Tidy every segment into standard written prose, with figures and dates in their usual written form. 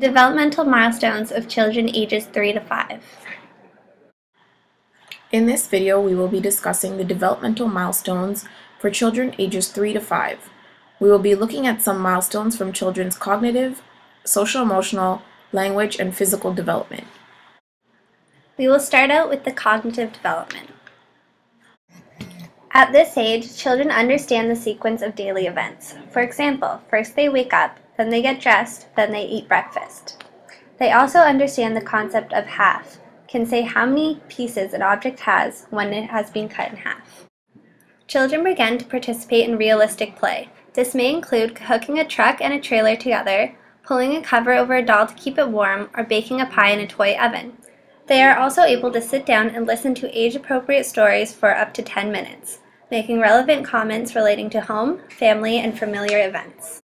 Developmental milestones of children ages 3 to 5. In this video, we will be discussing the developmental milestones for children ages 3 to 5. We will be looking at some milestones from children's cognitive, social-emotional, language, and physical development. We will start out with the cognitive development. At this age, children understand the sequence of daily events. For example, first they wake up, then they get dressed, then they eat breakfast. They also understand the concept of half, can say how many pieces an object has when it has been cut in half. Children begin to participate in realistic play. This may include hooking a truck and a trailer together, pulling a cover over a doll to keep it warm, or baking a pie in a toy oven. They are also able to sit down and listen to age-appropriate stories for up to 10 minutes, making relevant comments relating to home, family, and familiar events.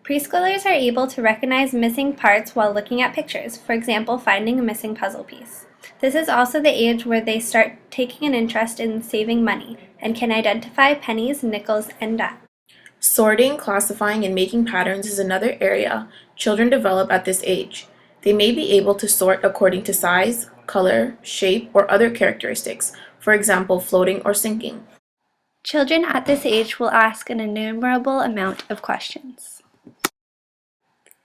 Preschoolers are able to recognize missing parts while looking at pictures, for example, finding a missing puzzle piece. This is also the age where they start taking an interest in saving money and can identify pennies, nickels, and dimes. Sorting, classifying, and making patterns is another area children develop at this age. They may be able to sort according to size, color, shape, or other characteristics, for example, floating or sinking. Children at this age will ask an innumerable amount of questions.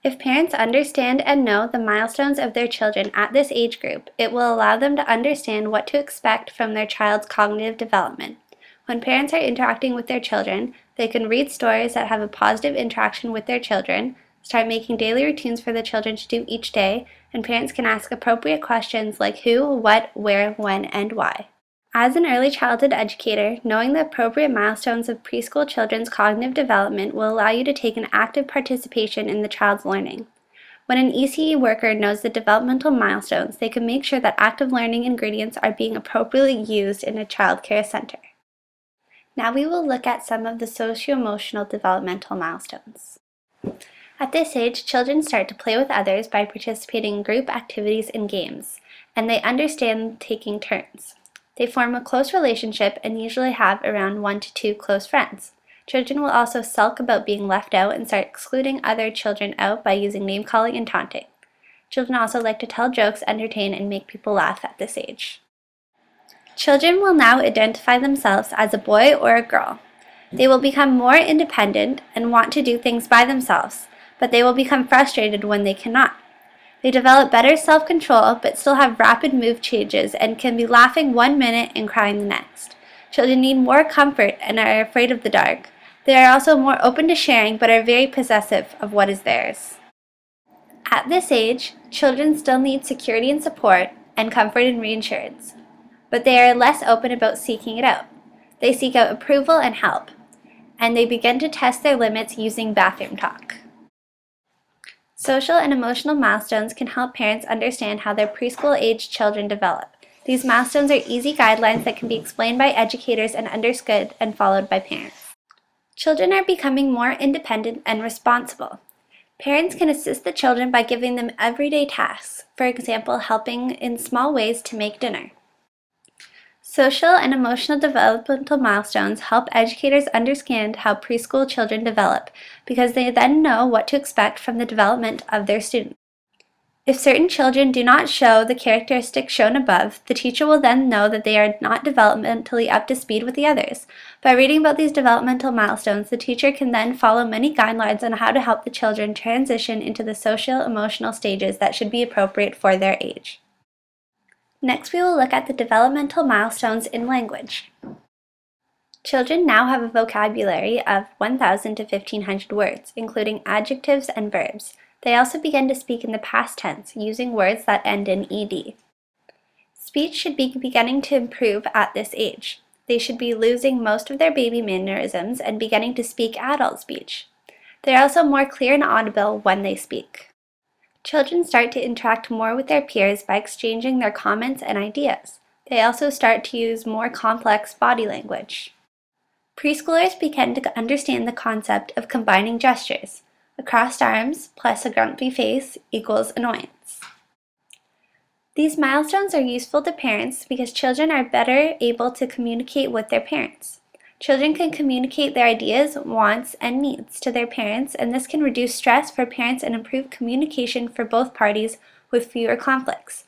If parents understand and know the milestones of their children at this age group, it will allow them to understand what to expect from their child's cognitive development. When parents are interacting with their children, they can read stories that have a positive interaction with their children, start making daily routines for the children to do each day, and parents can ask appropriate questions like who, what, where, when, and why. As an early childhood educator, knowing the appropriate milestones of preschool children's cognitive development will allow you to take an active participation in the child's learning. When an ECE worker knows the developmental milestones, they can make sure that active learning ingredients are being appropriately used in a child care center. Now we will look at some of the socio-emotional developmental milestones. At this age, children start to play with others by participating in group activities and games, and they understand taking turns. They form a close relationship and usually have around 1 to 2 close friends. Children will also sulk about being left out and start excluding other children out by using name-calling and taunting. Children also like to tell jokes, entertain, and make people laugh at this age. Children will now identify themselves as a boy or a girl. They will become more independent and want to do things by themselves, but they will become frustrated when they cannot. They develop better self-control but still have rapid mood changes and can be laughing 1 minute and crying the next. Children need more comfort and are afraid of the dark. They are also more open to sharing but are very possessive of what is theirs. At this age, children still need security and support and comfort and reassurance, but they are less open about seeking it out. They seek out approval and help, and they begin to test their limits using bathroom talk. Social and emotional milestones can help parents understand how their preschool-age children develop. These milestones are easy guidelines that can be explained by educators and understood and followed by parents. Children are becoming more independent and responsible. Parents can assist the children by giving them everyday tasks, for example, helping in small ways to make dinner. Social and emotional developmental milestones help educators understand how preschool children develop because they then know what to expect from the development of their students. If certain children do not show the characteristics shown above, the teacher will then know that they are not developmentally up to speed with the others. By reading about these developmental milestones, the teacher can then follow many guidelines on how to help the children transition into the social-emotional stages that should be appropriate for their age. Next, we will look at the developmental milestones in language. Children now have a vocabulary of 1,000 to 1,500 words, including adjectives and verbs. They also begin to speak in the past tense, using words that end in ed. Speech should be beginning to improve at this age. They should be losing most of their baby mannerisms and beginning to speak adult speech. They are also more clear and audible when they speak. Children start to interact more with their peers by exchanging their comments and ideas. They also start to use more complex body language. Preschoolers begin to understand the concept of combining gestures. A crossed arms plus a grumpy face equals annoyance. These milestones are useful to parents because children are better able to communicate with their parents. Children can communicate their ideas, wants, and needs to their parents, and this can reduce stress for parents and improve communication for both parties with fewer conflicts.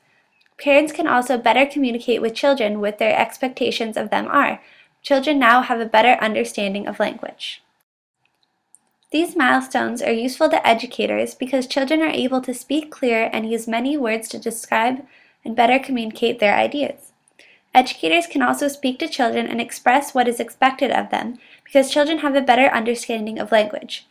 Parents can also better communicate with children what their expectations of them are. Children now have a better understanding of language. These milestones are useful to educators because children are able to speak clear and use many words to describe and better communicate their ideas. Educators can also speak to children and express what is expected of them because children have a better understanding of language.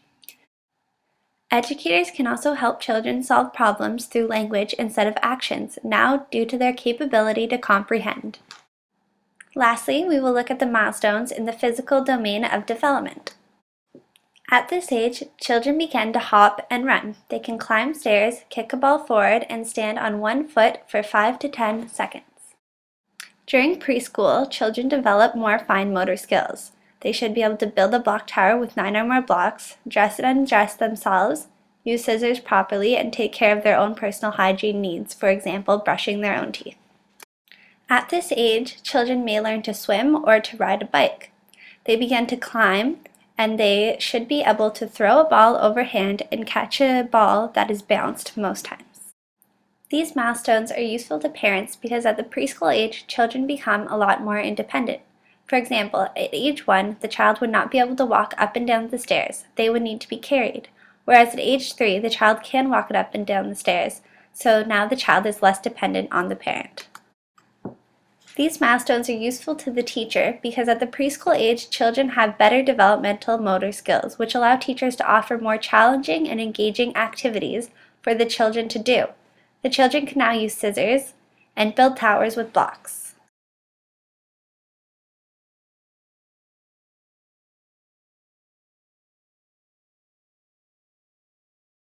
Educators can also help children solve problems through language instead of actions, now due to their capability to comprehend. Lastly, we will look at the milestones in the physical domain of development. At this age, children begin to hop and run. They can climb stairs, kick a ball forward, and stand on one foot for 5 to 10 seconds. During preschool, children develop more fine motor skills. They should be able to build a block tower with 9 or more blocks, dress and undress themselves, use scissors properly, and take care of their own personal hygiene needs, for example, brushing their own teeth. At this age, children may learn to swim or to ride a bike. They begin to climb, and they should be able to throw a ball overhand and catch a ball that is bounced most times. These milestones are useful to parents because at the preschool age, children become a lot more independent. For example, at age 1, the child would not be able to walk up and down the stairs. They would need to be carried. Whereas at age 3, the child can walk it up and down the stairs, so now the child is less dependent on the parent. These milestones are useful to the teacher because at the preschool age, children have better developmental motor skills, which allow teachers to offer more challenging and engaging activities for the children to do. The children can now use scissors and build towers with blocks.